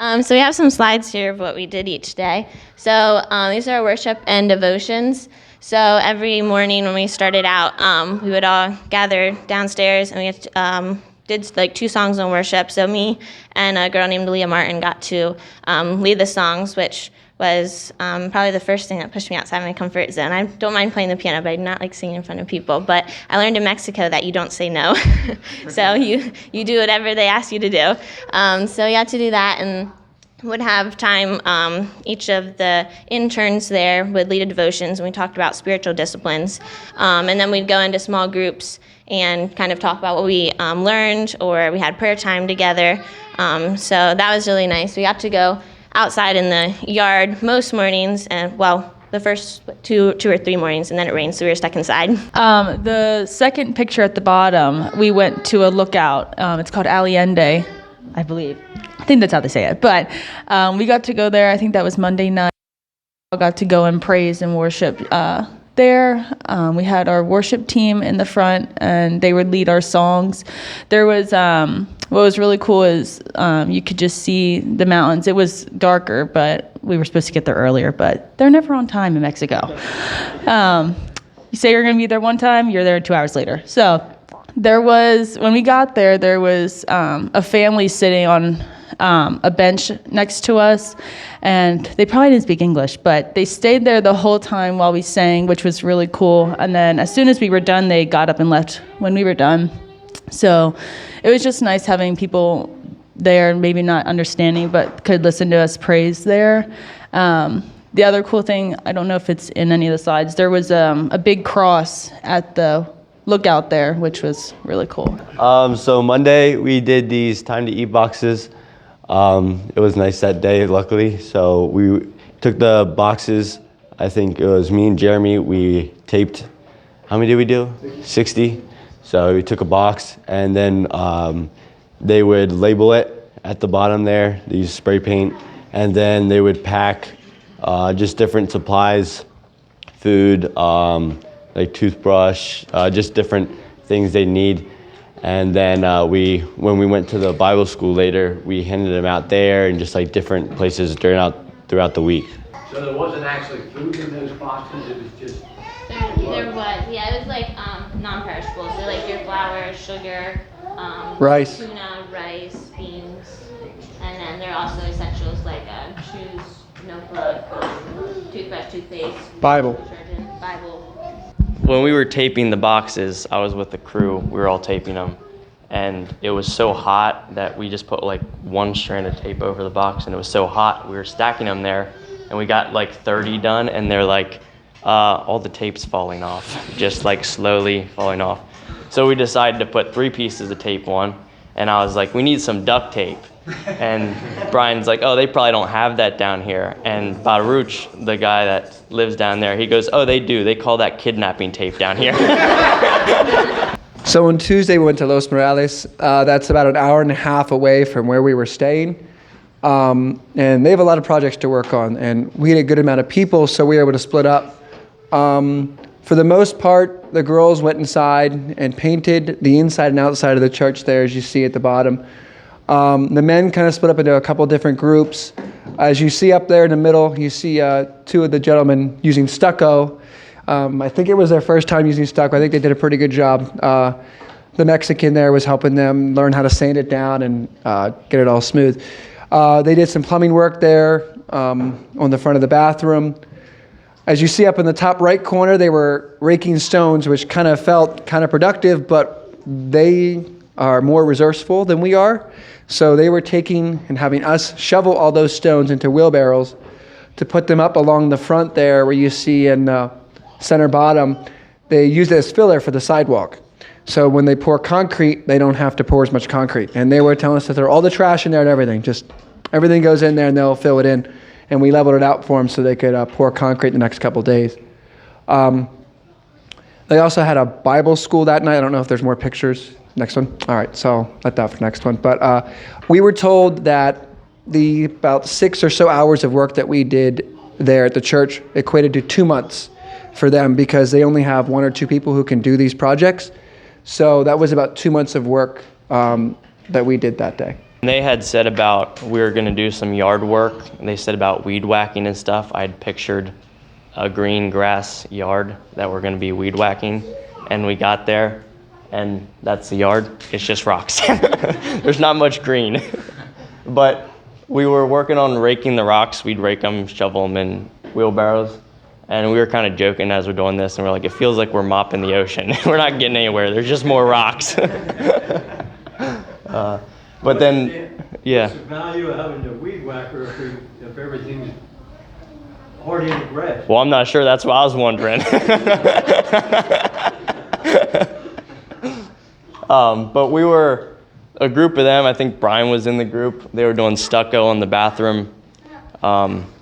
So we have some slides here of what we did each day. So these are our worship and devotions. So every morning when we started out, we would all gather downstairs and we did like 2 songs on worship. So me and a girl named Leah Martin got to lead the songs, which was probably the first thing that pushed me outside my comfort zone. I don't mind playing the piano, but I do not like singing in front of people. But I learned in Mexico that you don't say no. So you do whatever they ask you to do. So we got to do that and would have time, each of the interns there would lead a devotions, and we talked about spiritual disciplines. And then we'd go into small groups and kind of talk about what we learned, or we had prayer time together. So that was really nice. We got to go outside in the yard most mornings, and the first two or three mornings, and then it rained, so we were stuck inside. The second picture at the bottom, we went to a lookout. It's called Allende, I believe. I think that's how they say it. But we got to go there. I think that was Monday night. We got to go and praise and worship there. We had our worship team in the front, and they would lead our songs. There was what was really cool is you could just see the mountains. It was darker, but we were supposed to get there earlier, but they're never on time in Mexico. You say you're going to be there one time, you're there 2 hours later. So when we got there was a family sitting on a bench next to us, and they probably didn't speak English, but they stayed there the whole time while we sang, which was really cool. And then as soon as we were done, they got up and left when we were done. So it was just nice having people there, maybe not understanding, but could listen to us praise there. The other cool thing, I don't know if it's in any of the slides, there was a big cross at the lookout there, which was really cool. So Monday we did these time to eat boxes. It was nice that day, luckily. So we took the boxes. I think it was me and Jeremy. We taped, how many did we do? 60. So we took a box, and then they would label it at the bottom there. They used spray paint, and then they would pack just different supplies, food, like toothbrush, just different things they need. And then when we went to the Bible school later, we handed them out there and just like different places throughout the week. So there wasn't actually food in those boxes, it was just... There was, yeah, it was like non-perishable, so like your flour, sugar, rice, tuna, rice, beans, and then there are also essentials like shoes, notebook, toothbrush, toothpaste, Bible. detergent, Bible. When we were taping the boxes, I was with the crew. We were all taping them, and it was so hot that we just put like one strand of tape over the box, and it was so hot we were stacking them there, and we got like 30 done, and they're like all the tape's falling off, just like slowly falling off. So we decided to put 3 pieces of tape on, and I was like, we need some duct tape. And Brian's like, oh, they probably don't have that down here. And Baruch, the guy that lives down there, he goes, oh, they do. They call that kidnapping tape down here. So on Tuesday, we went to Los Morales. That's about an hour and a half away from where we were staying. And they have a lot of projects to work on. And we had a good amount of people, so we were able to split up. For the most part, the girls went inside and painted the inside and outside of the church there, as you see at the bottom. The men kind of split up into a couple different groups. As you see up there in the middle, you see 2 of the gentlemen using stucco. I think it was their first time using stucco. I think they did a pretty good job. The Mexican there was helping them learn how to sand it down and get it all smooth. They did some plumbing work there on the front of the bathroom. As you see up in the top right corner, they were raking stones, which kind of felt kind of productive, but they are more resourceful than we are. So they were taking and having us shovel all those stones into wheelbarrows to put them up along the front there where you see in the center bottom. They use it as filler for the sidewalk. So when they pour concrete, they don't have to pour as much concrete. And they were telling us that there are all the trash in there and everything. Just everything goes in there and they'll fill it in. And we leveled it out for them so they could pour concrete the next couple days. They also had a Bible school that night. I don't know if there's more pictures. Next one. All right, so I'll let that for next one. But we were told that the about 6 or so hours of work that we did there at the church equated to 2 months for them, because they only have 1 or 2 people who can do these projects. So that was about 2 months of work that we did that day. They had said about we were going to do some yard work. They said about weed whacking and stuff. I had pictured a green grass yard that we're going to be weed whacking, and we got there, and that's the yard. It's just rocks. There's not much green. But we were working on raking the rocks. We'd rake them, shovel them in wheelbarrows. And we were kind of joking as we're doing this, and we're like, it feels like we're mopping the ocean. We're not getting anywhere. There's just more rocks. But then, yeah. What's the value of having a weed whacker if everything's already in the grass? Well, I'm not sure. That's what I was wondering. But we were a group of them. I think Brian was in the group. They were doing stucco in the bathroom.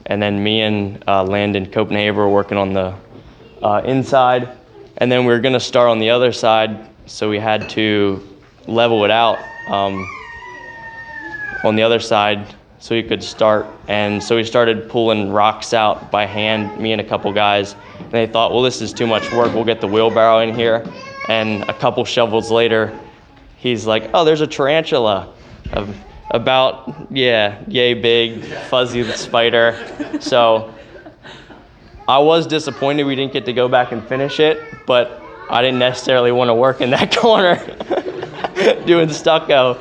And then me and Landon Copenhagen were working on the inside. And then we were going to start on the other side, so we had to level it out on the other side so we could start. And so we started pulling rocks out by hand, me and a couple guys. And they thought, well, this is too much work. We'll get the wheelbarrow in here. And a couple shovels later, he's like, oh, there's a tarantula. About, yay big, fuzzy spider. So I was disappointed we didn't get to go back and finish it, but I didn't necessarily want to work in that corner doing stucco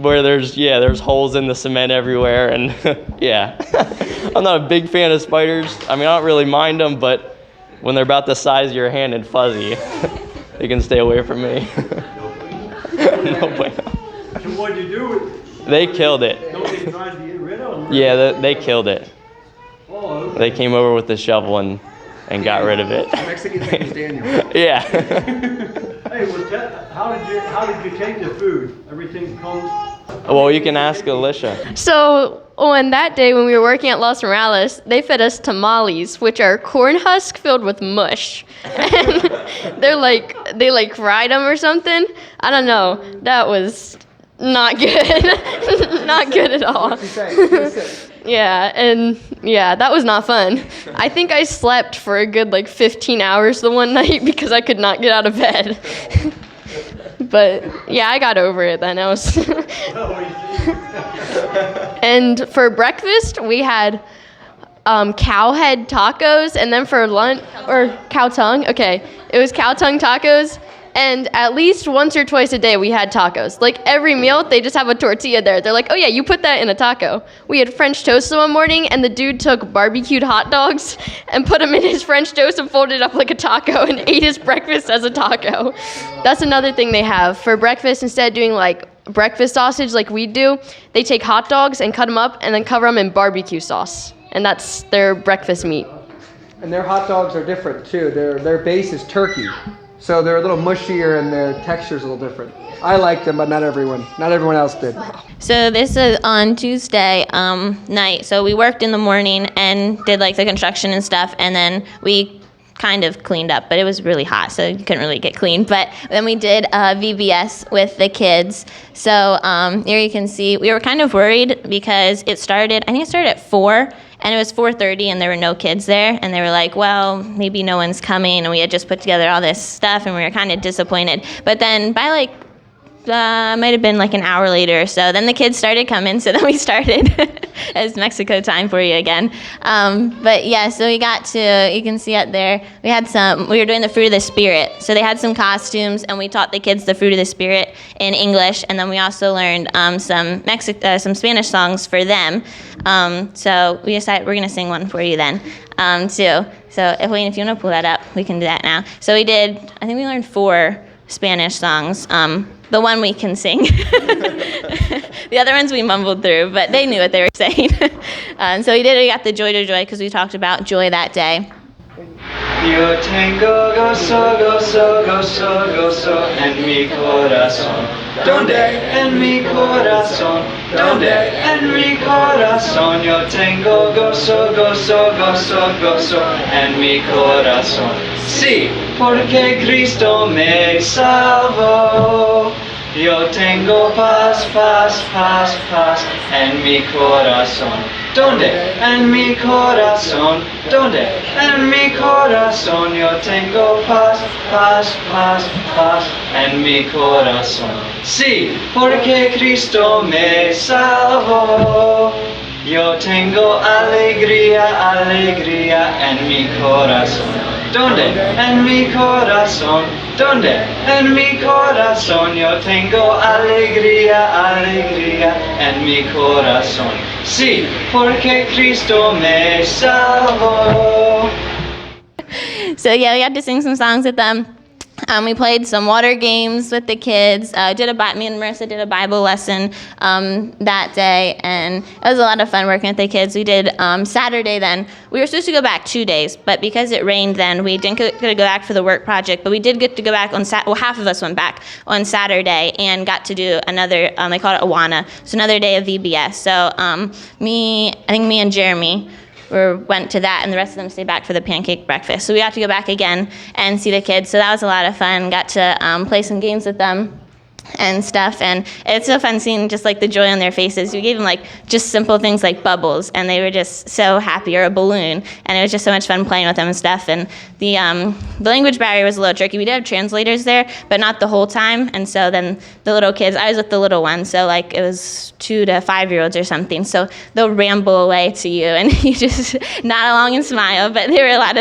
where there's holes in the cement everywhere. And yeah, I'm not a big fan of spiders. I mean, I don't really mind them, but when they're about the size of your hand and fuzzy, they can stay away from me. No bueno. So what'd you do with it? They killed it. Nobody tried to get rid of them? Yeah, they killed it. Oh, okay. They came over with the shovel and got rid of it. Mexican name is Daniel. Yeah. Hey, well, how did you take the food? Everything comes. Well, you can ask Alicia. So on that day when we were working at Los Morales, they fed us tamales, which are corn husk filled with mush. And they fried them or something. I don't know. That was not good. Not good at all. Yeah, that was not fun. I think I slept for a good 15 hours the one night because I could not get out of bed. But yeah, I got over it then. And for breakfast, we had cow head tacos, and then for lunch, or cow tongue, okay, it was cow tongue tacos, and at least once or twice a day we had tacos. Like every meal, they just have a tortilla there. They're like, oh yeah, you put that in a taco. We had French toast one morning, and the dude took barbecued hot dogs and put them in his French toast and folded it up like a taco and ate his breakfast as a taco. That's another thing they have. For breakfast, instead of doing breakfast sausage like we do, they take hot dogs and cut them up and then cover them in barbecue sauce. And that's their breakfast meat. And their hot dogs are different too. Their base is turkey. So they're a little mushier and their texture's a little different. I like them, but not everyone. Not everyone else did. So this is on Tuesday night. So we worked in the morning and did the construction and stuff, and then we kind of cleaned up, but it was really hot, so you couldn't really get clean. But then we did VBS with the kids. So here you can see we were kind of worried because I think it started at 4, and it was 4:30, and there were no kids there, and they were like, well, maybe no one's coming, and we had just put together all this stuff, and we were kind of disappointed. But then by might have been an hour later or so, then the kids started coming, so then we started. It's Mexico time for you again. But yeah, so we got to, you can see up there, we were doing the fruit of the spirit. So they had some costumes, and we taught the kids the fruit of the spirit in English, and then we also learned some Spanish songs for them. So we decided we're gonna sing one for you then, too. So if you wanna pull that up, we can do that now. So we learned 4 Spanish songs. The one we can sing. The other ones we mumbled through, but they knew what they were saying. So we got the joy to joy because we talked about joy that day. Yo tengo gozo, gozo, gozo, gozo en mi corazón. Donde en mi corazón, donde en mi corazón. Yo tengo gozo, gozo, gozo, gozo en mi corazón. Sí, porque Cristo me salvó. Yo tengo paz, paz, paz, paz en mi corazón. ¿Dónde? En mi corazón. ¿Dónde? En mi corazón. Yo tengo paz, paz, paz, paz en mi corazón. Sí, porque Cristo me salvó. Yo tengo alegría, alegría en mi corazón. ¿Dónde? En mi corazón. ¿Dónde? En mi corazón. Yo tengo alegría, alegría en mi corazón. Sí, porque Cristo me salvó. So yeah, we had to sing some songs with them. We played some water games with the kids. Me and Marissa did a Bible lesson that day, and it was a lot of fun working with the kids. We did Saturday then. We were supposed to go back 2 days, but because it rained then, we didn't get to go back for the work project, but we did get to go back on half of us went back on Saturday and got to do another, they call it Awana, so another day of VBS. So me and Jeremy went to that, and the rest of them stayed back for the pancake breakfast. So we got to go back again and see the kids. So that was a lot of fun. Got to play some games with them and stuff, and it's so fun seeing just like the joy on their faces. We gave them like just simple things like bubbles, and they were just so happy, or a balloon, and it was just so much fun playing with them and stuff. And the language barrier was a little tricky. We did have translators there, but not the whole time, and so then the little kids, I was with the little ones, so like it was 2 to 5 year olds or something, so they'll ramble away to you and you just nod along and smile. But they were a lot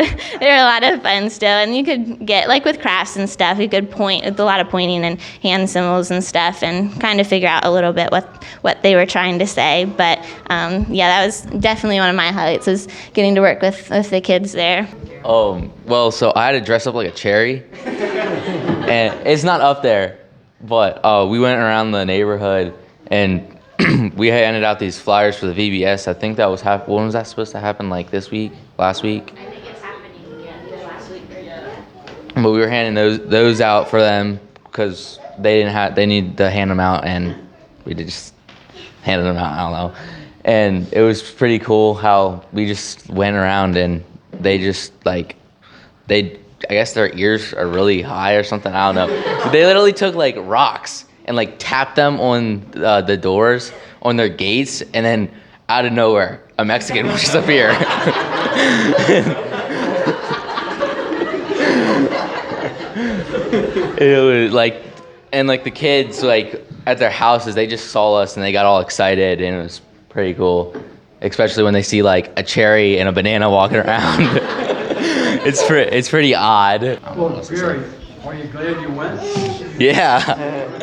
of fun still, and you could get like with crafts and stuff, you could point with a lot of pointing and hand symbols and stuff, and kind of figure out a little bit what they were trying to say. But yeah, that was definitely one of my highlights, was getting to work with the kids there. Well, so I had to dress up like a cherry, and it's not up there, but we went around the neighborhood, and we handed out these flyers for the VBS. I think that was when was that supposed to happen? Like this week, last week? I think it's happening, either last week or But we were handing those out for them because they needed to hand them out, and we just handed them out. I don't know, and it was pretty cool how we just went around, and they just I guess their ears are really high or something. I don't know. They literally took like rocks and like tapped them on the doors on their gates, and then out of nowhere, a Mexican would just appear. It was like, and like the kids like at their houses, they just saw us and they got all excited, and it was pretty cool, especially when they see like a cherry and a banana walking around. It's pretty odd. Well, Gary, are you glad you went? Yeah.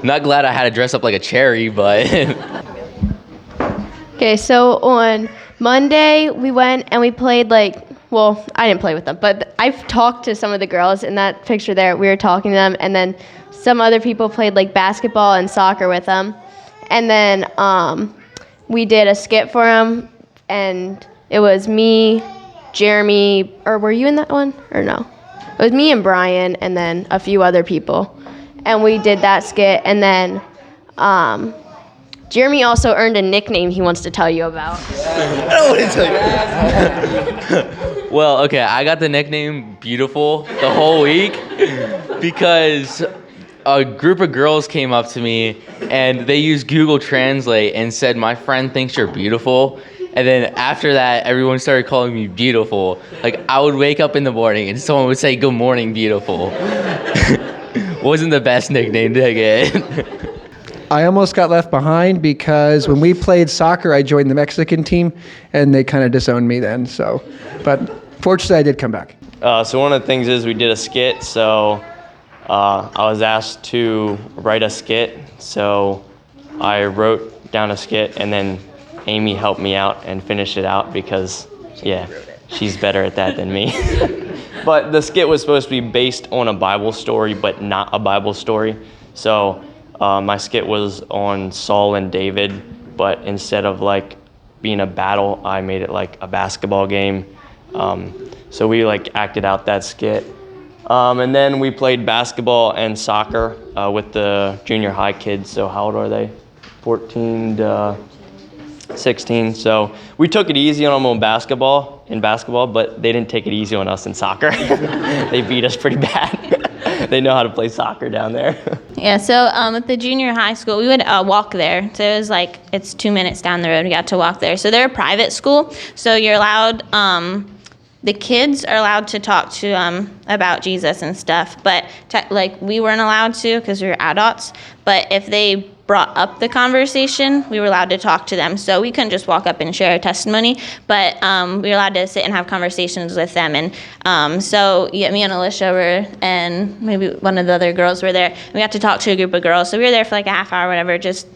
Not glad I had to dress up like a cherry, but. Okay, so on Monday we went and we played well, I didn't play with them, but I've talked to some of the girls in that picture there. We were talking to them, and then some other people played like basketball and soccer with them. And then we did a skit for them, and it was me, Jeremy, or were you in that one, or no? It was me and Brian, and then a few other people. And we did that skit, and then Jeremy also earned a nickname he wants to tell you about. I don't want to tell you. Well, okay, I got the nickname Beautiful the whole week because a group of girls came up to me and they used Google Translate and said, "My friend thinks you're beautiful." And then after that, everyone started calling me Beautiful. Like, I would wake up in the morning and someone would say, "Good morning, beautiful." Wasn't the best nickname to get. I almost got left behind because when we played soccer, I joined the Mexican team, and they kind of disowned me then. So, but fortunately, I did come back. So one of the things is we did a skit. So I was asked to write a skit. So I wrote down a skit, and then Amy helped me out and finish it out because, yeah, she's better at that than me. But the skit was supposed to be based on a Bible story, but not a Bible story. So my skit was on Saul and David, but instead of like being a battle, I made it like a basketball game. So we like acted out that skit. And then we played basketball and soccer with the junior high kids. So how old are they? 14 to 16. So we took it easy on them in basketball, but they didn't take it easy on us in soccer. They beat us pretty bad. They know how to play soccer down there. Yeah, so at the junior high school, we would walk there. So it was like, it's 2 minutes down the road, we got to walk there. So they're a private school, so you're allowed, the kids are allowed to talk to about Jesus and stuff, but like we weren't allowed to because we were adults. But if they brought up the conversation, we were allowed to talk to them. So we couldn't just walk up and share a testimony, but we were allowed to sit and have conversations with them. And so yeah, me and Alicia were, and maybe one of the other girls were there. We got to talk to a group of girls. So we were there for like a half hour, whatever, just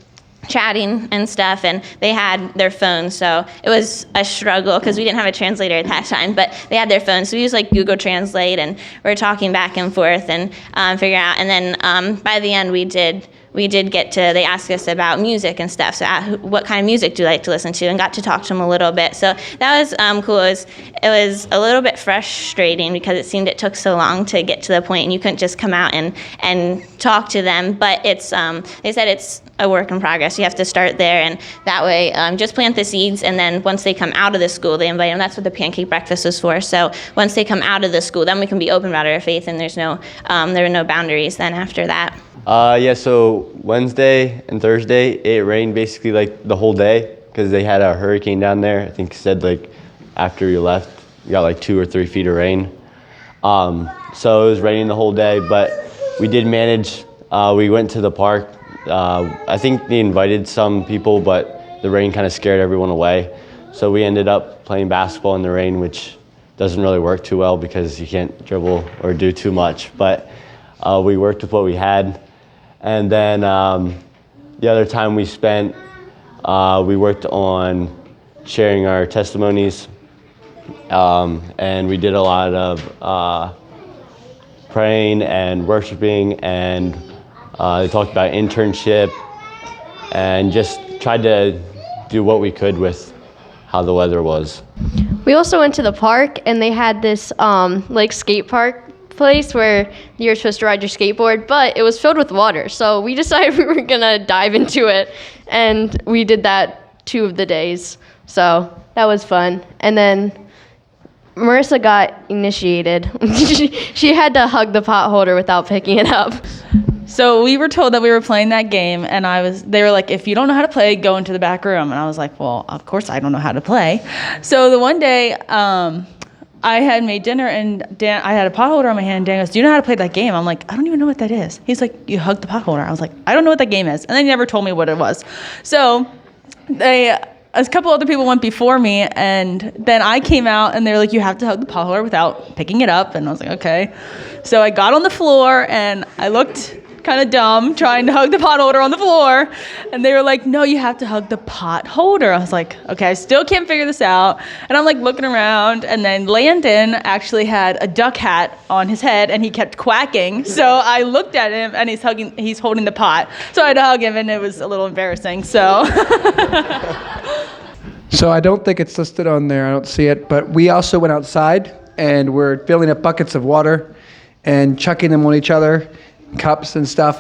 chatting and stuff, and they had their phones, so it was a struggle because we didn't have a translator at that time, but they had their phones, so we used like Google Translate, and we were talking back and forth and figure out, and then by the end we did get to, they asked us about music and stuff, so what kind of music do you like to listen to, and got to talk to them a little bit. So that was cool. It was a little bit frustrating because it seemed it took so long to get to the point, and you couldn't just come out and talk to them, but it's they said it's a work in progress. You have to start there, and that way just plant the seeds, and then once they come out of the school, they invite them. That's what the pancake breakfast is for. So once they come out of the school, then we can be open about our faith, and there were no boundaries then after that. Yeah, so Wednesday and Thursday, it rained basically like the whole day because they had a hurricane down there. I think it said like after you left, you got like 2 or 3 feet of rain. So it was raining the whole day, but we did manage. We went to the park. I think they invited some people, but the rain kind of scared everyone away. So we ended up playing basketball in the rain, which doesn't really work too well because you can't dribble or do too much. But we worked with what we had. And then the other time we spent, we worked on sharing our testimonies, and we did a lot of praying and worshiping, and they talked about internship, and just tried to do what we could with how the weather was. We also went to the park, and they had this like skate park place where you're supposed to ride your skateboard, but it was filled with water. So we decided we were gonna dive into it, and we did that 2 of the days. So that was fun. And then Marissa got initiated. She had to hug the pot holder without picking it up. So we were told that we were playing that game, and they were like, if you don't know how to play, go into the back room. And I was like, well, of course I don't know how to play. So the one day, I had made dinner, and I had a pot holder on my hand, and Dan goes, do you know how to play that game? I'm like, I don't even know what that is. He's like, you hug the pot holder. I was like, I don't know what that game is. And then he never told me what it was. So a couple other people went before me, and then I came out, and they were like, you have to hug the pot holder without picking it up. And I was like, okay. So I got on the floor, and I looked kind of dumb trying to hug the pot holder on the floor, and they were like, no, you have to hug the pot holder. I was like, okay, I still can't figure this out. And I'm like looking around, and then Landon actually had a duck hat on his head, and he kept quacking. So I looked at him, and he's holding the pot. So I had to hug him, and it was a little embarrassing. So So I don't think it's listed on there. I don't see it. But we also went outside, and we're filling up buckets of water and chucking them on each other, cups and stuff.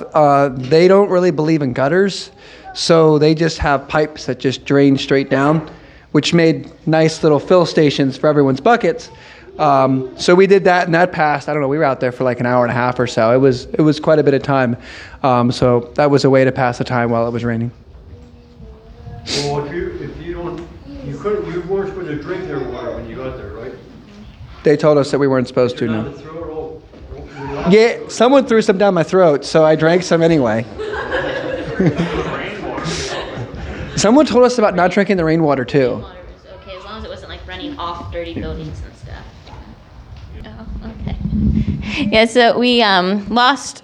They don't really believe in gutters, so they just have pipes that just drain straight down, which made nice little fill stations for everyone's buckets. So we did that, and that passed. I don't know, we were out there for like an hour and a half or so. It was quite a bit of time. So that was a way to pass the time while it was raining. Well, you weren't supposed to drink their water when you got there, right? They told us that we weren't supposed to, You're no. not to throw it all. Yeah, someone threw some down my throat, so I drank some anyway. Someone told us about not drinking the rainwater too. Water was okay as long as it wasn't like running off dirty buildings and stuff. Oh, okay. Yeah, so we lost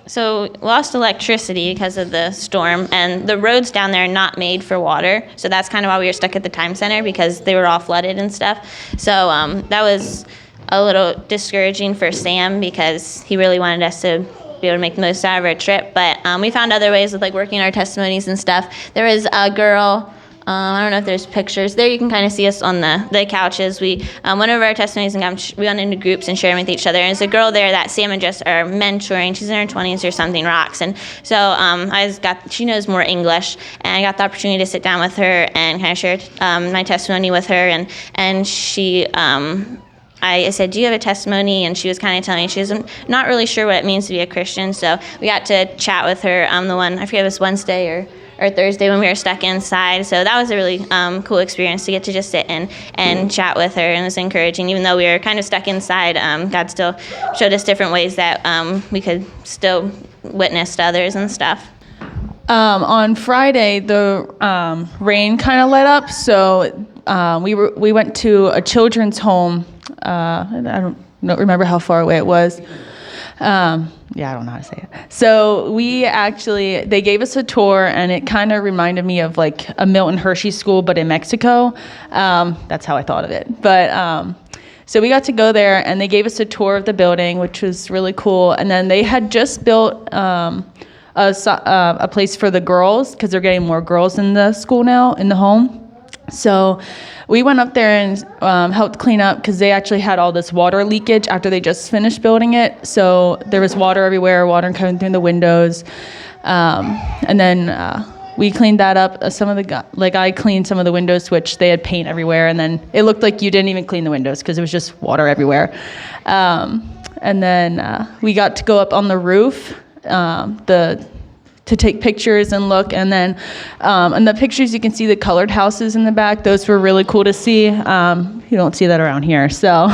electricity because of the storm, and the roads down there are not made for water, so that's kind of why we were stuck at the time center, because they were all flooded and stuff. So that was a little discouraging for Sam because he really wanted us to be able to make the most out of our trip, but we found other ways with like working our testimonies and stuff. There was a girl, I don't know if there's pictures there, you can kind of see us on the couches. We went over our testimonies and we went into groups and sharing with each other, and there's a girl there that Sam and Jess are mentoring. She's in her 20s or something, rocks, and so she knows more English, and I got the opportunity to sit down with her and kind of share my testimony with her, and she I said, do you have a testimony? And she was kind of telling me she was not really sure what it means to be a Christian. So we got to chat with her the one, I forget if it was Wednesday or Thursday when we were stuck inside. So that was a really cool experience to get to just sit and chat with her, and it was encouraging. Even though we were kind of stuck inside, God still showed us different ways that we could still witness to others and stuff. On Friday, the rain kind of let up, so we went to a children's home. I don't remember how far away it was. I don't know how to say it. So they gave us a tour, and it kind of reminded me of like a Milton Hershey school, but in Mexico. That's how I thought of it. But so we got to go there, and they gave us a tour of the building, which was really cool. And then they had just built a place for the girls, because they're getting more girls in the school now, in the home. So we went up there and helped clean up, because they actually had all this water leakage after they just finished building it. So there was water everywhere, water coming through the windows. And then we cleaned that up. I cleaned some of the windows, which they had paint everywhere. And then it looked like you didn't even clean the windows, because it was just water everywhere. And then we got to go up on the roof to take pictures and look. And then in the pictures, you can see the colored houses in the back. Those were really cool to see. You don't see that around here. So,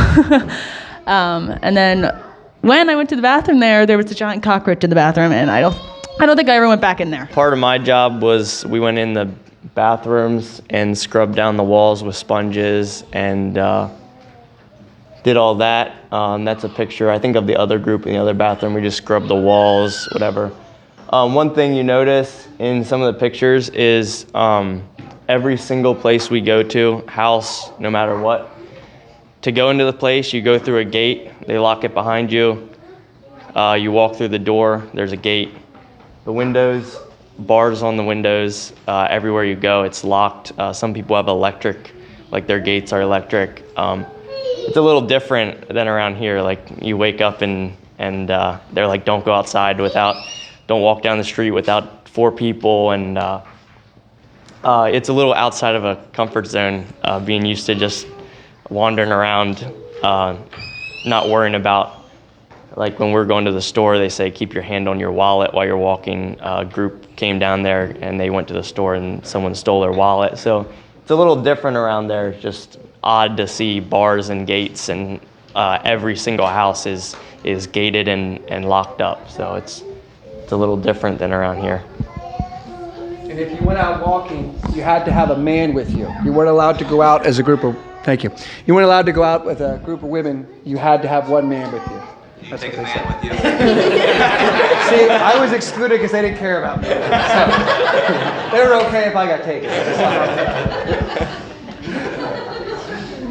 and then when I went to the bathroom there was a giant cockroach in the bathroom, and I don't think I ever went back in there. Part of my job was we went in the bathrooms and scrubbed down the walls with sponges and did all that. That's a picture, I think, of the other group in the other bathroom. We just scrubbed the walls, whatever. One thing you notice in some of the pictures is every single place we go to, house, no matter what, to go into the place, you go through a gate, they lock it behind you. You walk through the door, there's a gate. The windows, bars on the windows, everywhere you go, it's locked. Some people have electric, like their gates are electric. It's a little different than around here. Like you wake up and they're like, don't go outside don't walk down the street without 4 people, and it's a little outside of a comfort zone, being used to just wandering around, not worrying about, like when we're going to the store, they say keep your hand on your wallet while you're walking. A group came down there and they went to the store and someone stole their wallet. So it's a little different around there. It's just odd to see bars and gates, and every single house is gated and locked up. So it's a little different than around here. And if you went out walking, you had to have a man with you. You weren't allowed to go out as a group of, thank you. You weren't allowed to go out with a group of women. You had to have one man with you. You take a man with you. See, I was excluded because they didn't care about me. So, they were okay if I got taken.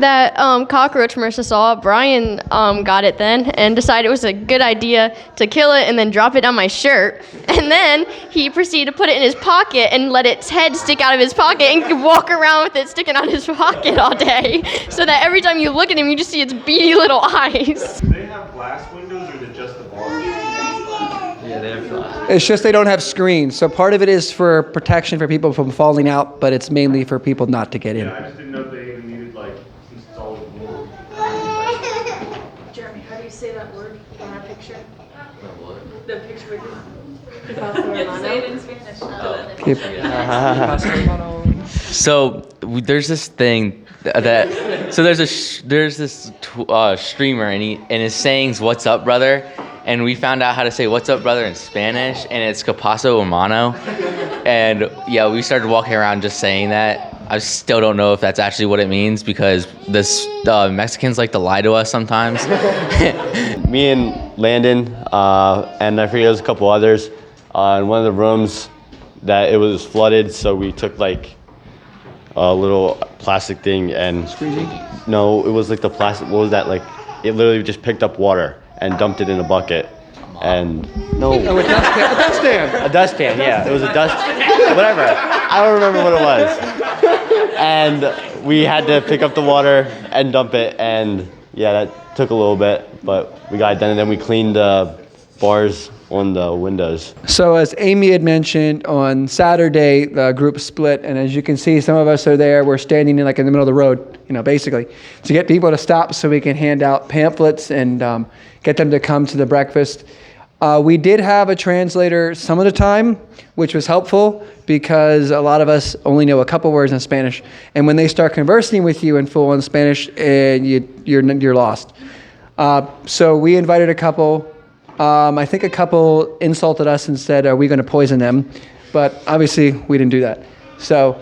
That cockroach Marissa saw, Brian got it then and decided it was a good idea to kill it and then drop it on my shirt. And then he proceeded to put it in his pocket and let its head stick out of his pocket and walk around with it sticking out of his pocket all day. So that every time you look at him, you just see its beady little eyes. Do they have glass windows or is it just the bars? Yeah, they have glass. It's just they don't have screens. So part of it is for protection for people from falling out, but it's mainly for people not to get in. Yeah, I just didn't know if they even needed like some solid wood. Jeremy, how do you say that word on our picture? The picture with say it in Spanish. So there's this thing that there's this streamer and his saying's "What's up, brother?" And we found out how to say "What's up, brother" in Spanish, and it's "Que paso, hermano?" And yeah, we started walking around just saying that. I still don't know if that's actually what it means, because Mexicans like to lie to us sometimes. Me and Landon, and I forget there was a couple others, in one of the rooms that it was flooded, so we took like a little plastic thing and no, it was like the plastic, what was that, like it literally just picked up water and dumped it in a bucket. And no, a dustpan. A dustpan, yeah, it was a dust, whatever, I don't remember what it was. And we had to pick up the water and dump it, and yeah, that took a little bit, but we got it done. And then we cleaned the bars on the windows. So as Amy had mentioned, on Saturday, the group split, and as you can see, some of us are there. We're standing in the middle of the road, basically, to get people to stop so we can hand out pamphlets and get them to come to the breakfast. We did have a translator some of the time, which was helpful because a lot of us only know a couple words in Spanish, and when they start conversing with you in full in Spanish, you're lost. So we invited a couple. I think a couple insulted us and said, "Are we going to poison them?" But obviously, we didn't do that. So,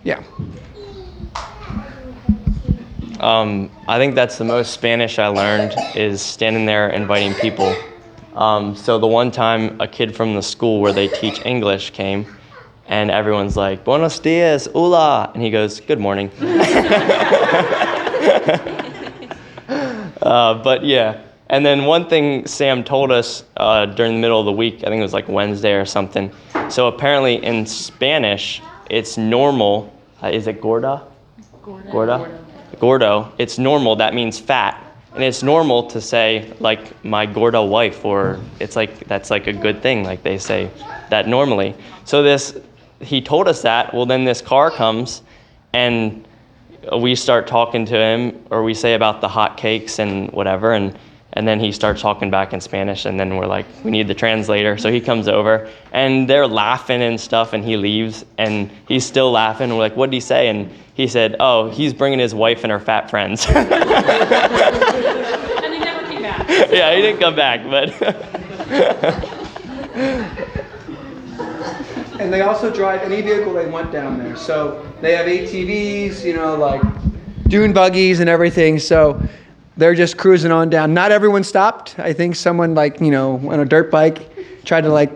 yeah. I think that's the most Spanish I learned is standing there inviting people. So the one time a kid from the school where they teach English came, and everyone's like, "Buenos dias, hola," and he goes, "Good morning." But yeah. And then one thing Sam told us during the middle of the week, I think it was like Wednesday or something. So apparently in Spanish, it's normal. Is it gorda? Gordo. It's normal. That means fat. And it's normal to say like my gorda wife, or it's like that's like a good thing. Like they say that normally. So he told us that. Well, then this car comes, and we start talking to him, or we say about the hot cakes and whatever, and then he starts talking back in Spanish, and then we're like, we need the translator. So he comes over, and they're laughing and stuff, and he leaves, and he's still laughing. We're like, what did he say? And he said, oh, he's bringing his wife and her fat friends. And he never came back. Yeah, he didn't come back, but... And they also drive any vehicle they want down there. So they have ATVs, like dune buggies and everything. So they're just cruising on down. Not everyone stopped. I think someone on a dirt bike tried to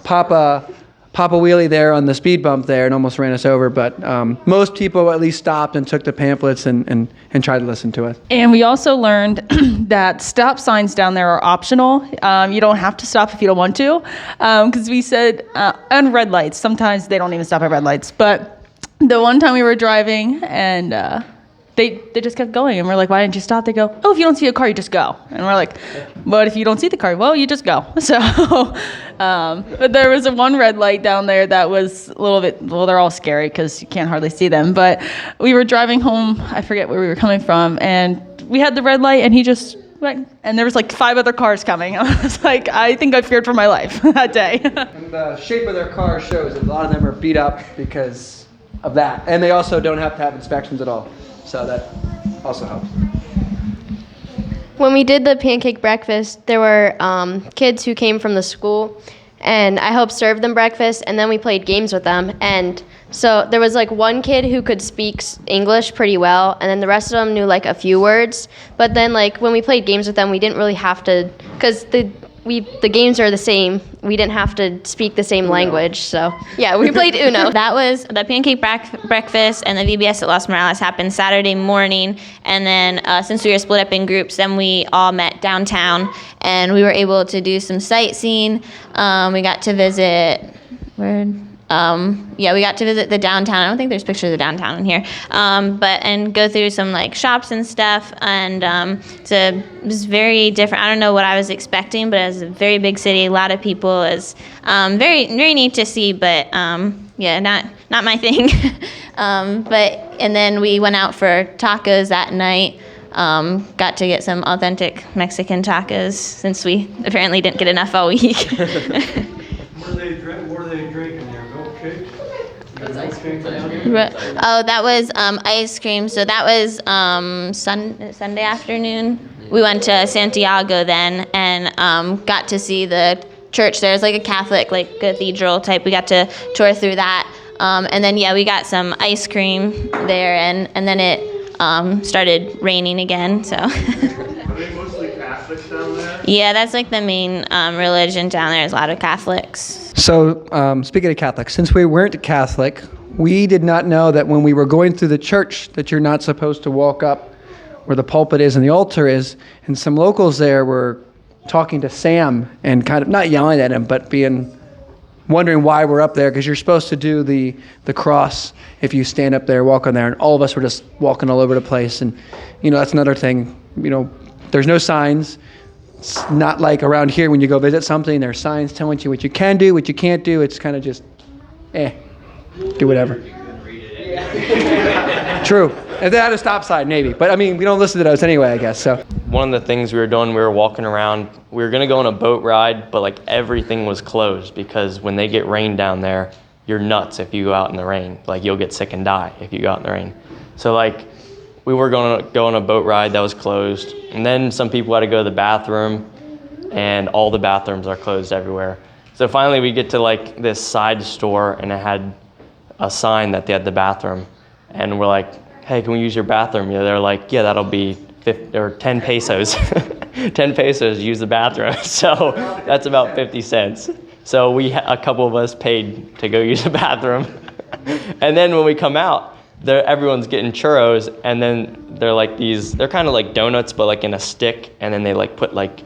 pop a wheelie there on the speed bump there and almost ran us over. But most people at least stopped and took the pamphlets and tried to listen to us. And we also learned that stop signs down there are optional. You don't have to stop if you don't want to. Because we said, and red lights, sometimes they don't even stop at red lights. But the one time we were driving and they just kept going. And we're like, why didn't you stop? They go, oh, if you don't see a car, you just go. And we're like, but if you don't see the car, well, you just go. So, but there was one red light down there that was a little bit, well, they're all scary because you can't hardly see them. But we were driving home, I forget where we were coming from, and we had the red light, and he just went, and there was 5 other cars coming. I was like, I think I feared for my life that day. And the shape of their car shows that a lot of them are beat up because of that. And they also don't have to have inspections at all. So that also helps. When we did the pancake breakfast, there were kids who came from the school, and I helped serve them breakfast, and then we played games with them. And so there was one kid who could speak English pretty well, and then the rest of them knew a few words. But then when we played games with them, we didn't really have to, because the games are the same. We didn't have to speak the same language. So yeah, we played Uno. That was the pancake breakfast and the VBS at Los Morales happened Saturday morning. And then since we were split up in groups, then we all met downtown and we were able to do some sightseeing. We got to visit, we got to visit the downtown. I don't think there's pictures of downtown in here. And go through some shops and stuff. And it was very different. I don't know what I was expecting, but it was a very big city, a lot of people. It was very, very neat to see, but not my thing. And then we went out for tacos that night. Got to get some authentic Mexican tacos since we apparently didn't get enough all week. What are they drinking there? Milkshakes? Oh, that was ice cream. So that was Sunday afternoon. We went to Santiago then and got to see the church. There's a Catholic cathedral type. We got to tour through that. And then we got some ice cream there and then it started raining again. So. Are they mostly Catholics down there? Yeah, that's the main religion down there. There's a lot of Catholics. So speaking of Catholics, since we weren't Catholic, we did not know that when we were going through the church that you're not supposed to walk up where the pulpit is and the altar is. And some locals there were talking to Sam and kind of not yelling at him, but wondering why we're up there, because you're supposed to do the cross if you stand up there, walk on there. And all of us were just walking all over the place. And, that's another thing, there's no signs. It's not like around here when you go visit something, there's signs telling you what you can do, what you can't do. It's kind of just, do whatever. True. If they had a stop sign, maybe. But I mean, we don't listen to those anyway, I guess. So One of the things we were doing, we were walking around. We were gonna go on a boat ride, but like everything was closed because when they get rain down there, you're nuts if you go out in the rain. Like you'll get sick and die if you go out in the rain. So like we were going to go on a boat ride that was closed, and then some people had to go to the bathroom, and all the bathrooms are closed everywhere. So finally we get to like this side store, and it had a sign that they had the bathroom, and we're like, hey, can we use your bathroom? Yeah, they're like, yeah, that'll be 10 pesos. 10 pesos, use the bathroom. So that's about 50 cents. So a couple of us paid to go use the bathroom. And then when we come out, everyone's getting churros, and then they're like they're kind of like donuts, but like in a stick, and then they like put like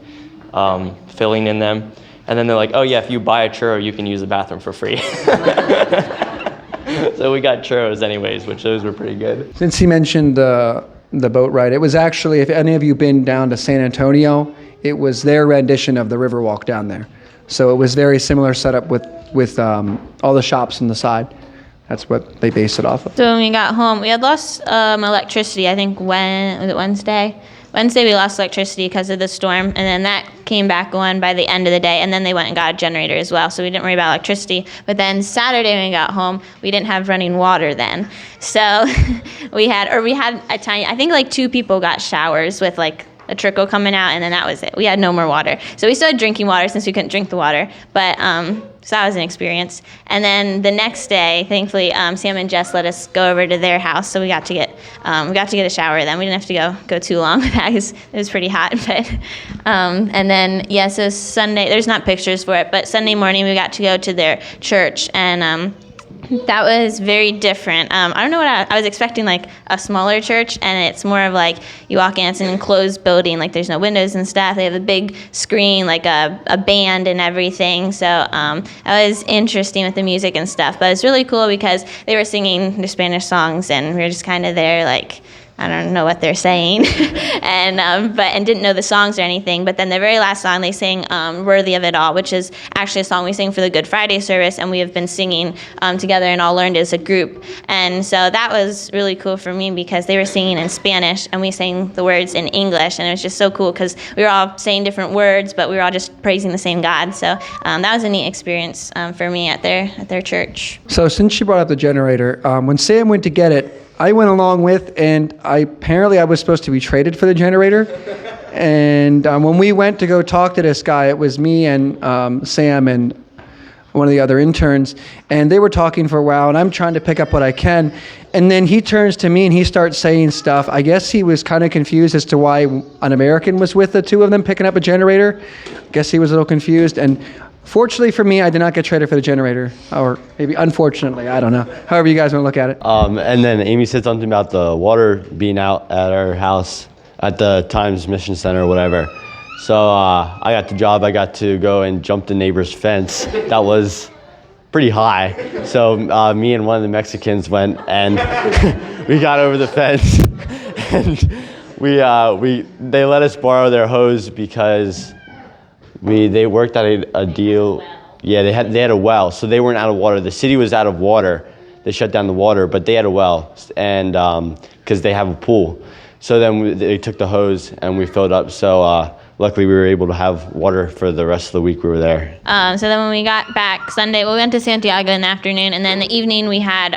filling in them. And then they're like, oh yeah, if you buy a churro, you can use the bathroom for free. So we got churros anyways, which those were pretty good. since he mentioned the boat ride, it was actually, if any of you been down to San Antonio, it was their rendition of the Riverwalk down there. So it was very similar setup with all the shops on the side. That's what they based it off of. So when we got home, we had lost electricity. I think was it Wednesday? Wednesday we lost electricity because of the storm, and then that came back on by the end of the day, and then they went and got a generator as well, so we didn't worry about electricity. But then Saturday when we got home, we didn't have running water then. So we had a tiny, I think like 2 people got showers with like a trickle coming out, and then that was it. We had no more water. So we still had drinking water since we couldn't drink the water, but so that was an experience. And then the next day, thankfully, Sam and Jess let us go over to their house, so we got to get a shower then. We didn't have to go too long with that because it was pretty hot. But and then so Sunday, there's not pictures for it, but Sunday morning we got to go to their church, and that was very different. I don't know what I was expecting, like a smaller church, and it's more of like you walk in, it's an enclosed building, like there's no windows and stuff. They have a big screen, like a band and everything. So that was interesting with the music and stuff. But it's really cool because they were singing the Spanish songs, and we were just kind of there, like, I don't know what they're saying, and didn't know the songs or anything. But then the very last song they sang, "Worthy of It All," which is actually a song we sing for the Good Friday service, and we have been singing together and all learned as a group. And so that was really cool for me because they were singing in Spanish and we sang the words in English, and it was just so cool because we were all saying different words, but we were all just praising the same God. So that was a neat experience for me at their church. So since she brought up the generator, when Sam went to get it, I went along with, and I was supposed to be traded for the generator. And when we went to go talk to this guy, it was me and Sam and one of the other interns, and they were talking for a while, and I'm trying to pick up what I can. And then he turns to me and he starts saying stuff. I guess he was kind of confused as to why an American was with the 2 of them picking up a generator. I guess he was a little confused. And fortunately for me, I did not get traded for the generator, or maybe unfortunately, I don't know. However you guys want to look at it. And then Amy said something about the water being out at our house at the Times Mission Center or whatever. So I got the job. I got to go and jump the neighbor's fence. That was pretty high. So me and one of the Mexicans went, and we got over the fence, and they let us borrow their hose because they worked at a deal. Yeah, they had a well, so they weren't out of water. The city was out of water. They shut down the water, but they had a well, and because they have a pool. So then they took the hose and we filled up. So luckily we were able to have water for the rest of the week we were there. So then when we got back Sunday, we went to Santiago in the afternoon, and then the evening we had,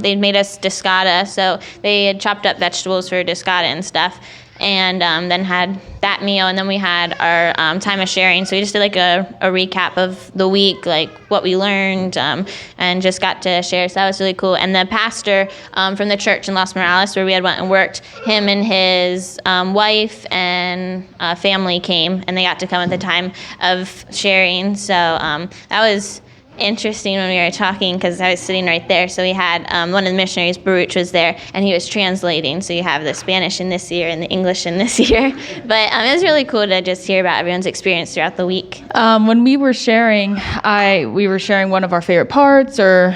they'd made us discada, so they had chopped up vegetables for discada and stuff, and then had that meal, and then we had our time of sharing. So we just did like a recap of the week, like what we learned, and just got to share. So that was really cool. And the pastor from the church in Los Morales, where we had went and worked, him and his wife and family came, and they got to come at the time of sharing. So that was interesting when we were talking because I was sitting right there. So we had one of the missionaries, Baruch, was there, and he was translating. So you have the Spanish in this year and the English in this year. But it was really cool to just hear about everyone's experience throughout the week. When we were sharing, we were sharing one of our favorite parts or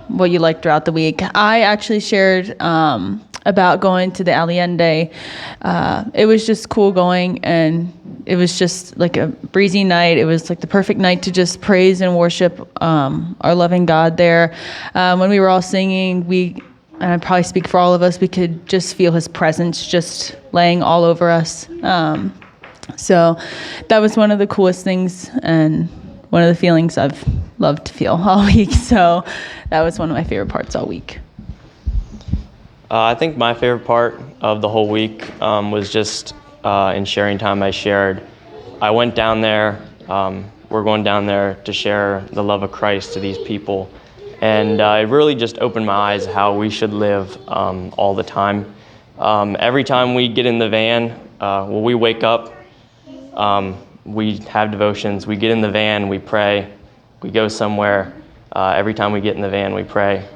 what you liked throughout the week. I actually shared about going to the Allende. It was just cool going and it was just like a breezy night. It was like the perfect night to just praise and worship our loving God there. When we were all singing, and I probably speak for all of us, we could just feel his presence just laying all over us. So that was one of the coolest things and one of the feelings I've loved to feel all week. So that was one of my favorite parts all week. I think my favorite part of the whole week was just in sharing time I shared. I went down there, we're going down there to share the love of Christ to these people. And it really just opened my eyes how we should live all the time. Every time we get in the van, when we wake up, we have devotions. We get in the van, we pray. We go somewhere. Every time we get in the van, we pray.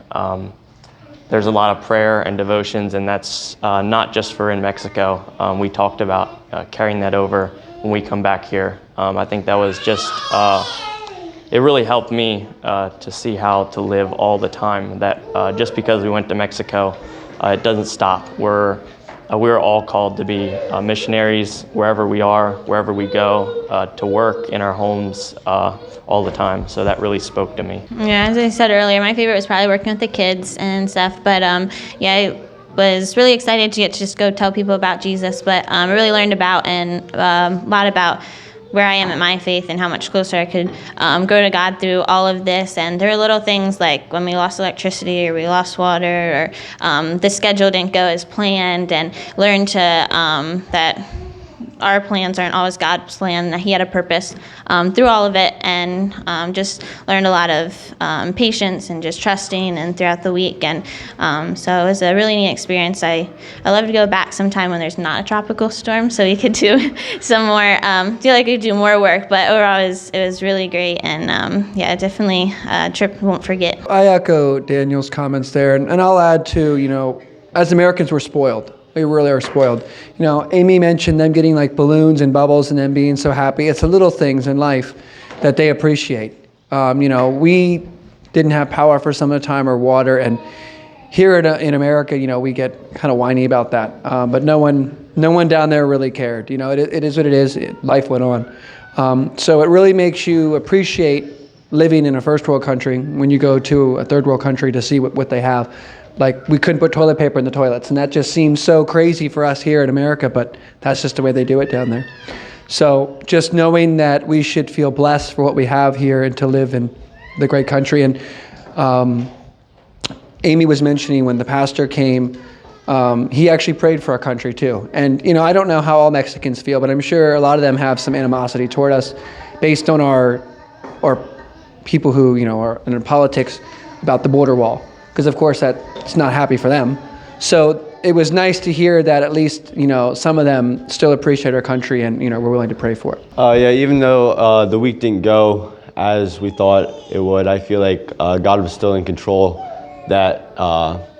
There's a lot of prayer and devotions, and that's not just for in Mexico. We talked about carrying that over when we come back here. I think that was just it really helped me to see how to live all the time, that just because we went to Mexico, it doesn't stop. We're all called to be missionaries wherever we are, wherever we go, to work in our homes all the time. So that really spoke to me. Yeah, as I said earlier, my favorite was probably working with the kids and stuff. But yeah, I was really excited to get to just go tell people about Jesus. But I really learned about and a lot about where I am at my faith and how much closer I could grow to God through all of this. And there are little things like when we lost electricity or we lost water or the schedule didn't go as planned, and learn to that our plans aren't always God's plan, that he had a purpose through all of it, and just learned a lot of patience and just trusting and throughout the week. And so it was a really neat experience. I love to go back sometime when there's not a tropical storm so we could do some more, feel like we could do more work, but overall it was really great. And yeah, definitely a trip we won't forget. I echo Daniel's comments there, and I'll add too, as Americans, we're spoiled. We really are spoiled. Amy mentioned them getting like balloons and bubbles and them being so happy. It's the little things in life that they appreciate. We didn't have power for some of the time or water, and here in America, we get kind of whiny about that. But no one down there really cared. It is what it is. Life went on. So it really makes you appreciate living in a first world country when you go to a third world country to see what they have. Like, we couldn't put toilet paper in the toilets, and that just seems so crazy for us here in America, but that's just the way they do it down there. So just knowing that we should feel blessed for what we have here and to live in the great country. And Amy was mentioning when the pastor came, he actually prayed for our country too. And, I don't know how all Mexicans feel, but I'm sure a lot of them have some animosity toward us based on our people who, are in politics about the border wall. Because, of course, that's not happy for them. So it was nice to hear that at least, some of them still appreciate our country and, we're willing to pray for it. Yeah, even though the week didn't go as we thought it would, I feel like God was still in control, that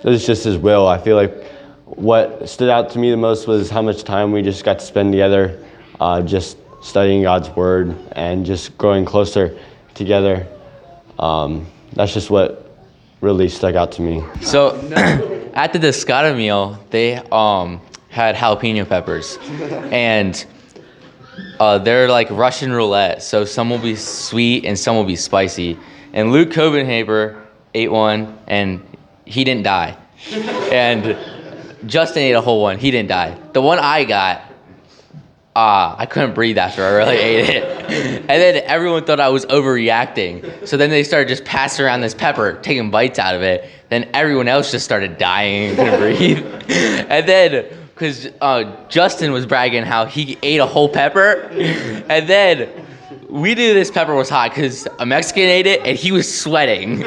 it was just his will. I feel like what stood out to me the most was how much time we just got to spend together, just studying God's word and just growing closer together. That's just what really stuck out to me. So at the Descada meal, they had jalapeno peppers, and they're like Russian roulette. So some will be sweet and some will be spicy. And Luke Copenhaver ate one, and he didn't die. And Justin ate a whole one. He didn't die. The one I got, I couldn't breathe after I really ate it. And then everyone thought I was overreacting. So then they started just passing around this pepper, taking bites out of it. Then everyone else just started dying and couldn't breathe. And then, because Justin was bragging how he ate a whole pepper. And then we knew this pepper was hot because a Mexican ate it and he was sweating.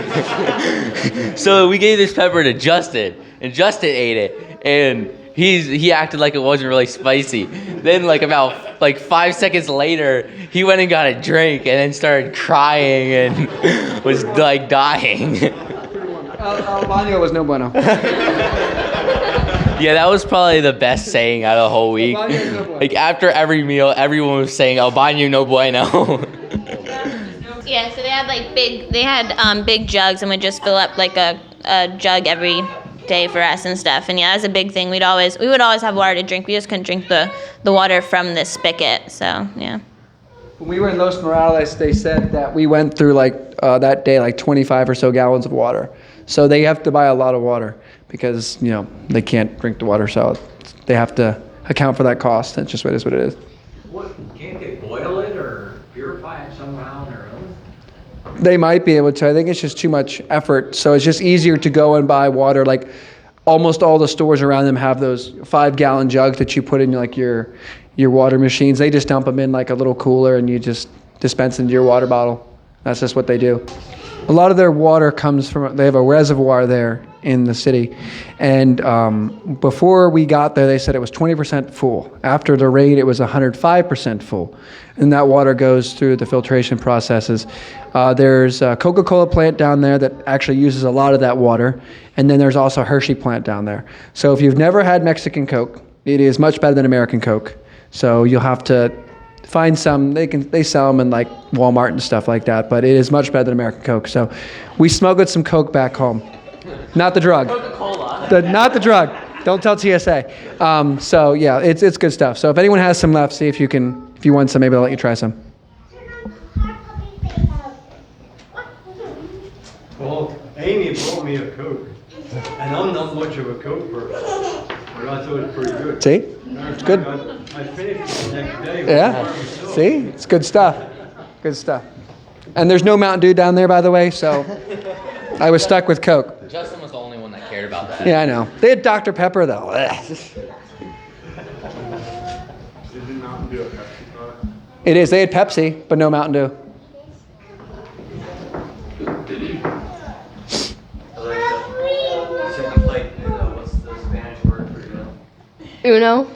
So we gave this pepper to Justin, and Justin ate it. And he acted like it wasn't really spicy. Then about 5 seconds later, he went and got a drink and then started crying and was dying. El baño was no bueno. Yeah, that was probably the best saying out of the whole week. After every meal, everyone was saying "El baño no bueno." Yeah, so they had big jugs and would just fill up like a jug every day for us and stuff. And yeah, that was a big thing. We would always have water to drink. We just couldn't drink the water from the spigot. So yeah. When we were in Los Morales, they said that we went through that day 25 or so gallons of water. So they have to buy a lot of water because they can't drink the water, so they have to account for that cost. That's just what it is. Can't they boil it or purify it somehow or other? They might be able to. I think it's just too much effort. So it's just easier to go and buy water. Like almost all the stores around them have those 5-gallon jugs that you put in your water machines. They just dump them in like a little cooler and you just dispense into your water bottle. That's just what they do. A lot of their water comes from, they have a reservoir there in the city. And before we got there, they said it was 20% full. After the rain, it was 105% full. And that water goes through the filtration processes. There's a Coca-Cola plant down there that actually uses a lot of that water. And then there's also a Hershey plant down there. So if you've never had Mexican Coke, it is much better than American Coke. So you'll have to find some. They sell them in like Walmart and stuff like that, but it is much better than American Coke. So we smuggled some Coke back home. Not the drug. Coca-Cola. Not the drug. Don't tell TSA. So yeah, it's good stuff. So if anyone has some left, see if you want some, maybe they'll let you try some. Well, Amy brought me a Coke, and I'm not much of a Coke person, but I thought it was pretty good. See? It's good. I finished it the next day. Yeah. See? It's good stuff. Good stuff. And there's no Mountain Dew down there, by the way, so I was stuck with Coke. Justin was the only one that cared about that. Yeah, I know. They had Dr. Pepper, though. It is. They had Pepsi, but no Mountain Dew. Uno.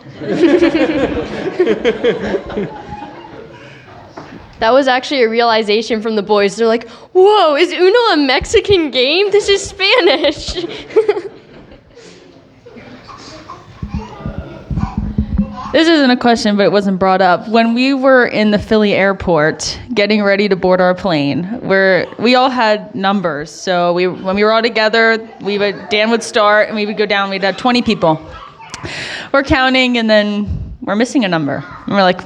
That was actually a realization from the boys. They're like, whoa, is Uno a Mexican game? This is Spanish. This isn't a question, but it wasn't brought up. When we were in the Philly airport getting ready to board our plane, we all had numbers. So when we were all together, Dan would start and we would go down. We'd have 20 people. We're counting and then we're missing a number. And we're like,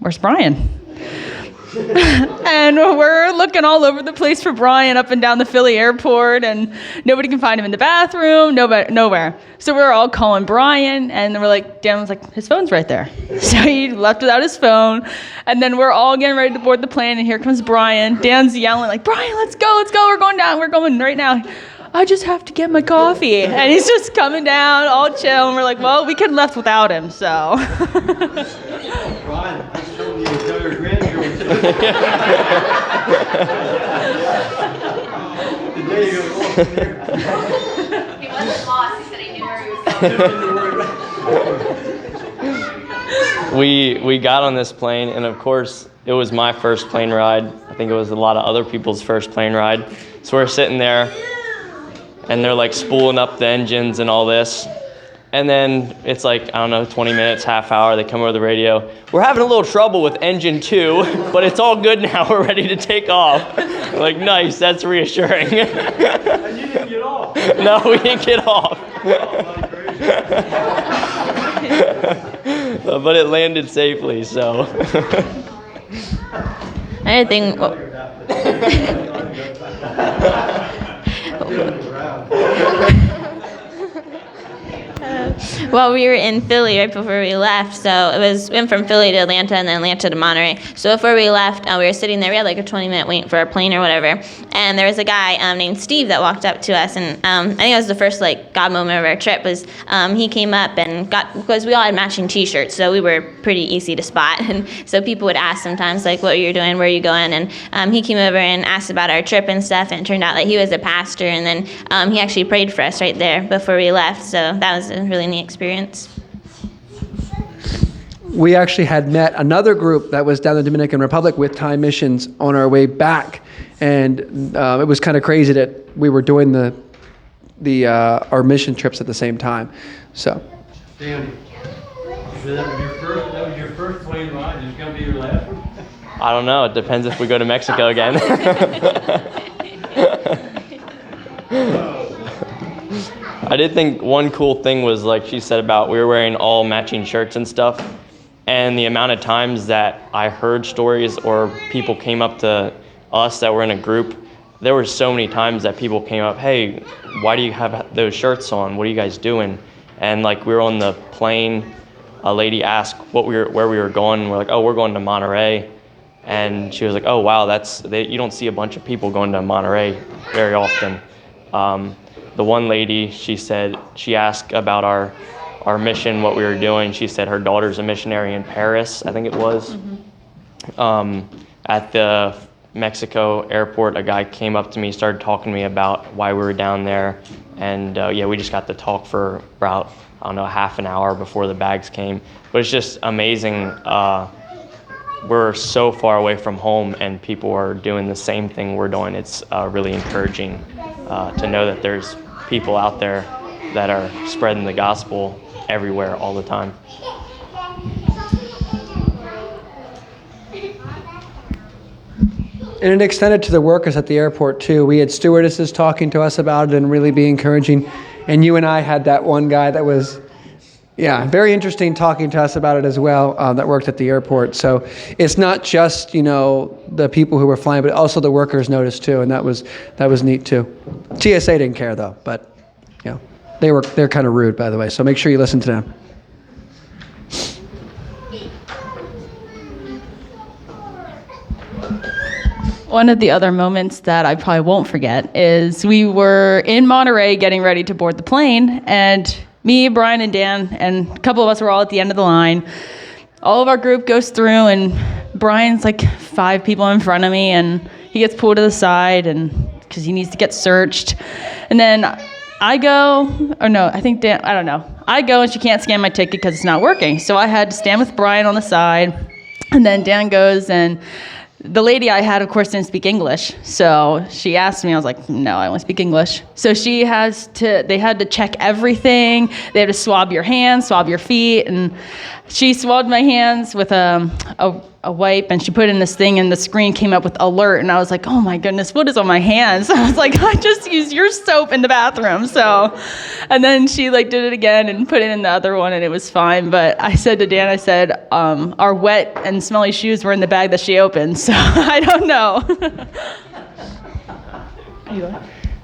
where's Brian? And we're looking all over the place for Brian up and down the Philly airport, and nobody can find him in the bathroom, nowhere. So we're all calling Brian, and we're like, Dan was like, his phone's right there. So he left without his phone, and then we're all getting ready to board the plane, and here comes Brian. Dan's yelling like, Brian, let's go, we're going right now. I just have to get my coffee. And he's just coming down, all chill, and we're like, well, we could have left without him, so. Brian, I told you to tell your grandchildren. The day you go off there. He wasn't lost, he said he knew where he was going. We got on this plane, and of course, it was my first plane ride. I think it was a lot of other people's first plane ride. So we're sitting there, and they're like spooling up the engines and all this. And then it's like, I don't know, 20 minutes, half hour, they come over the radio. We're having a little trouble with engine 2, but it's all good now, we're ready to take off. We're like, nice, that's reassuring. And you didn't get off. No, we didn't get off. But it landed safely, so. Another thing. Well, we were in Philly right before we left, so we went from Philly to Atlanta and then Atlanta to Monterey. So before we left, we were sitting there. We had like a 20-minute wait for our plane or whatever, and there was a guy named Steve that walked up to us, and I think it was the first God moment of our trip. Was he came up and because we all had matching T-shirts, so we were pretty easy to spot, and so people would ask sometimes like, "What are you doing? Where are you going?" And he came over and asked about our trip and stuff, and it turned out that he was a pastor, and then he actually prayed for us right there before we left. So that was a really neat experience. We actually had met another group that was down in the Dominican Republic with Thai missions on our way back, and it was kind of crazy that we were doing our mission trips at the same time. So. Danny, so that was your first plane ride. Is it gonna be your last one? I don't know, it depends if we go to Mexico again. I did think one cool thing was, like she said, about we were wearing all matching shirts and stuff, and the amount of times that I heard stories or people came up to us that were in a group. There were so many times that people came up, hey, why do you have those shirts on? What are you guys doing? And like we were on the plane, a lady asked where we were going, and we're like, oh, we're going to Monterey. And she was like, oh wow, you don't see a bunch of people going to Monterey very often. The one lady, she said, she asked about our mission, what we were doing. She said her daughter's a missionary in Paris, I think it was. At the Mexico airport, a guy came up to me, started talking to me about why we were down there. And yeah, we just got to talk for about, I don't know, half an hour before the bags came. But it's just amazing. We're so far away from home and people are doing the same thing we're doing. It's really encouraging to know that there's people out there that are spreading the gospel everywhere all the time. And it extended to the workers at the airport too. We had stewardesses talking to us about it and really be encouraging. And you and I had that one guy that was, very interesting talking to us about it as well, that worked at the airport. So it's not just, the people who were flying, but also the workers noticed too. And that was neat too. TSA didn't care though, but they're kind of rude, by the way. So make sure you listen to them. One of the other moments that I probably won't forget is we were in Monterey getting ready to board the plane, and me, Brian, and Dan, and a couple of us were all at the end of the line. All of our group goes through, and Brian's like 5 people in front of me, and he gets pulled to the side and because he needs to get searched. And then I go, or no, I think Dan, I don't know. I go and she can't scan my ticket because it's not working. So I had to stand with Brian on the side, and then Dan goes, and the lady I had, of course, didn't speak English. So she asked me, I was like, no, I only speak English. So they had to check everything. They had to swab your hands, swab your feet. And she swabbed my hands with a wipe, and she put in this thing, and the screen came up with alert. And I was like, oh my goodness, what is on my hands? I was like, I just used your soap in the bathroom. So, and then she did it again and put it in the other one, and it was fine. But I said to Dan, our wet and smelly shoes were in the bag that she opened. So I don't know.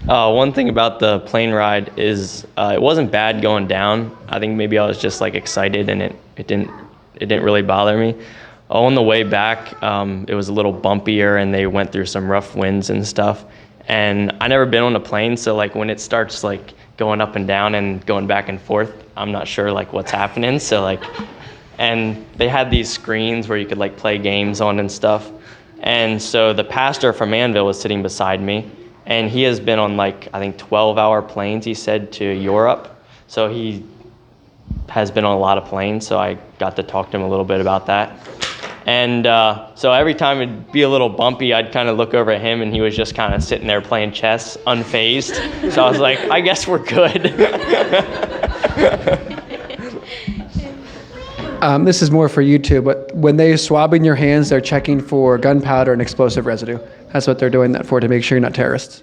One thing about the plane ride is it wasn't bad going down. I think maybe I was just excited, and it didn't really bother me. On the way back, it was a little bumpier, and they went through some rough winds and stuff. And I never been on a plane, so when it starts going up and down and going back and forth, I'm not sure what's happening. So and they had these screens where you could play games on and stuff. And so the pastor from Manville was sitting beside me, and he has been on I think 12-hour planes, he said, to Europe. So he has been on a lot of planes, so I got to talk to him a little bit about that. And so every time it'd be a little bumpy, I'd kind of look over at him, and he was just kind of sitting there playing chess, unfazed. So I was like, I guess we're good. This is more for you too, but when they're swabbing your hands, they're checking for gunpowder and explosive residue. That's what they're doing that for, to make sure you're not terrorists.